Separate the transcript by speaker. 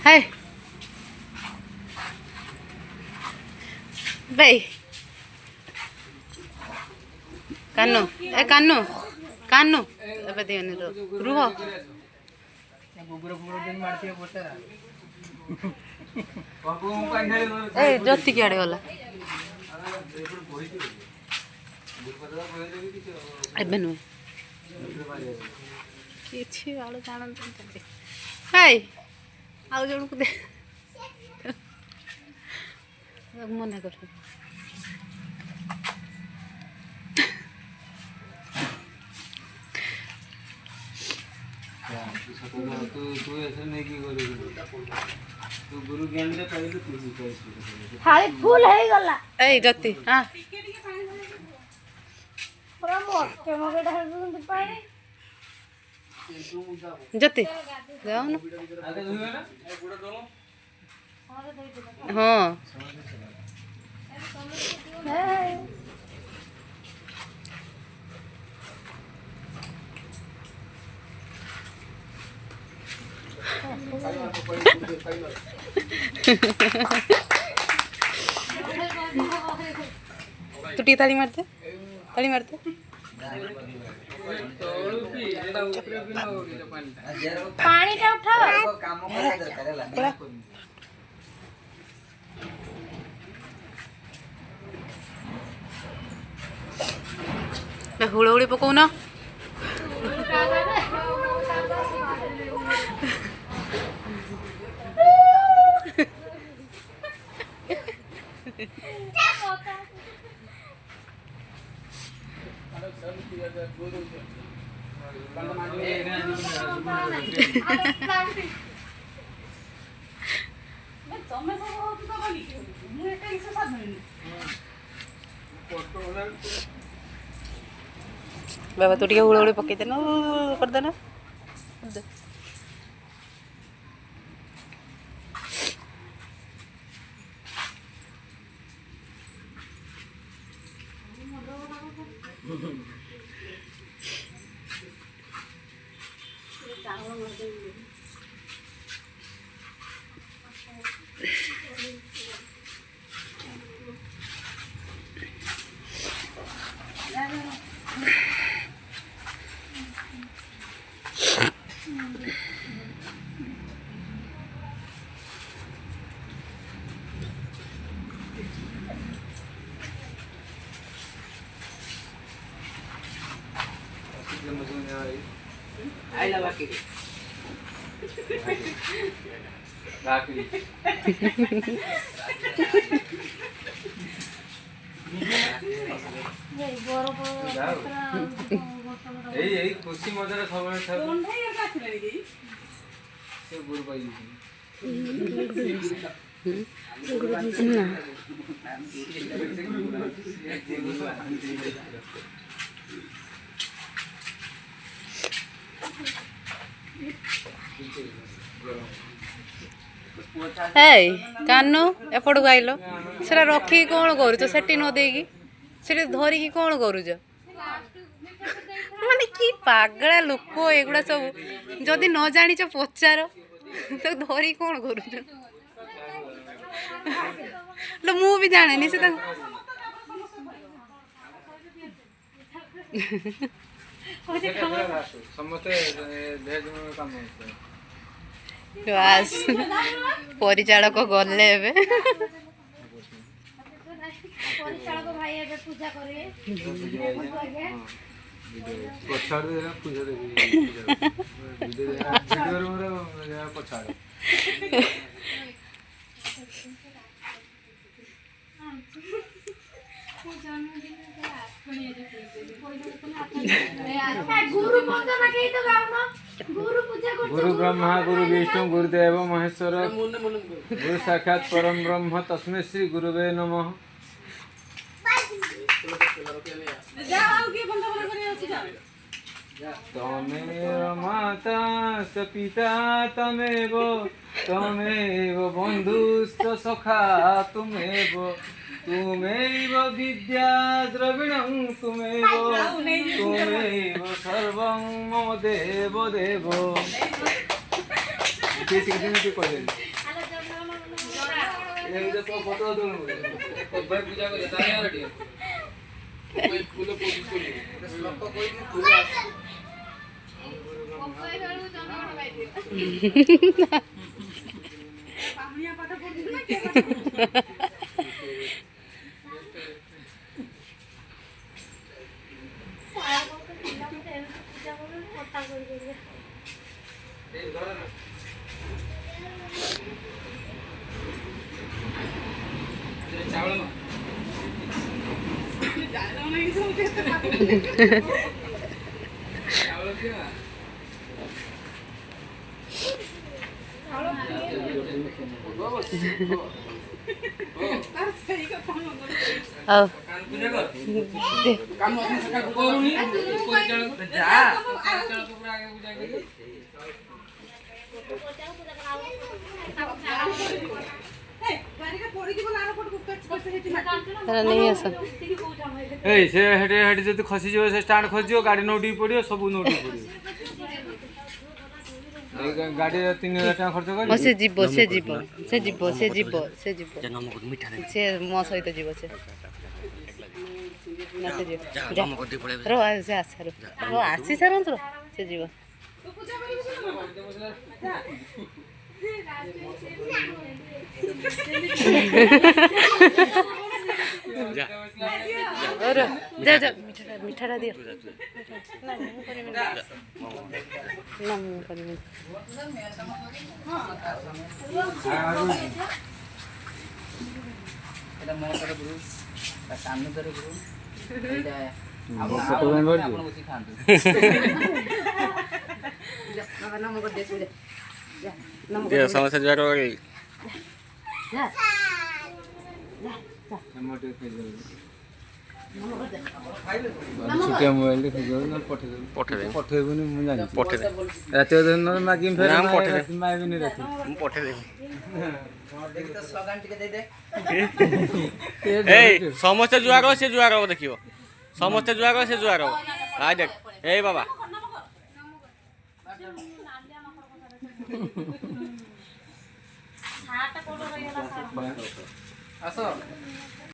Speaker 1: हाय भाई कानू ए कानू कानू अब दियोनी रुह ए ज्योति की आड़े गला ଏବେ ନୁହେଁ କିଛି ବାଳ ଜାଣନ୍ତି ହାଇ ଆଉ ଜଣକୁ ଦେ ମନା କର
Speaker 2: गुरु ज्ञान
Speaker 3: फुल है गला
Speaker 1: ए ज्योति हाँ
Speaker 3: पूरा मोटे मोटे ढाल पानी
Speaker 1: ज्योति जाओ ना हाँ तू टी ताली मारते
Speaker 3: पानी का उठाओ
Speaker 1: हुड़हुड़ी पकाउन बाबा तू टे हुड़हुड़ी पकई देना कर देना
Speaker 2: आई लव की राखी এই খুশি মজার সময় থাকে কোন ভাই আর কাছে লাগি সে গুরু পাই
Speaker 1: না हे कानू एपट को आइल से रखी कौन करुच से न देगी से धरिकी कौन करुच माने कि पागला लोक एगुड़ा सब जदि न जानिच पचार तो धरी कौन करुच लो मु भी जाने से बास परिचालक गले एबे
Speaker 3: परिचालक भाई एबे पूजा करे
Speaker 2: पछाड़ दे ना पूजा दे वीडियो वीडियो पछाड़
Speaker 3: गुरु मंत्र ना कही तो गाओ ना गुरु पूजा कर
Speaker 2: गुरु ब्रह्मा गुरु विष्णु गुरुदेव महेश्वर गुरु साक्षात परम ब्रह्म तस्मै श्री गुरुवे नमः तमेव माता स पिता तमेव तमेव बन्धुश्च सखा तुमेव तुमेव विद्या द्रविणं तुमेव तुमेव सर्वं मम देव देव
Speaker 1: ଆଉ ନେଇ ଆସ
Speaker 2: ଏଇ ସେ ହେଠି ହେଠି ଯଦି ଖସିଯିବ ସେ ଷ୍ଟାଣ୍ଡ ଖସିଯିବ ଗାଡ଼ି ନଉଟିକି ପଡ଼ିବ ସବୁ ନଉଟିକି ପଡ଼ିବ ଏଇ ଗାଡ଼ିରେ 3000 ଟଙ୍କା ଖର୍ଚ୍ଚ କରି
Speaker 1: ସେ ଯିବ ସେ ଯିବ ସେ ଯିବ ସେ ଯିବ ସେ ଯିବ ସେ ମୋ ସହିତ ଯିବ ସେ ନା ସେ ଯିବ ର ସେ ଆସେ ର ଆସି ସାରନ୍ତୁ ସେ ଯିବ ଯା ଯା ମିଠାଟା ଦିଅ ନା ମୁଁ କରିବି ନା ମୁଁ କରିବି
Speaker 4: ସମସ୍ତେ ଯିବାର
Speaker 2: ଛୋଟିଆ ମୋବାଇଲ ନା ପଠେଇବୁନି ମୁଁ ଜାଣିଛି ରାତି ଅଧେ ମାଗିବି ଫେର ମାଗିବିନି ରାତି
Speaker 4: ମୁଁ ପଠେଇଦେବି ସମସ୍ତେ ଜୁଆର ସେ ଜୁଆର ହବ ଦେଖିବ ସମସ୍ତେ ଜୁଆର ସେ ଜୁଆର ହବ ଆଇ ଦେଖ ଏଇ ବାବା
Speaker 2: ଆସ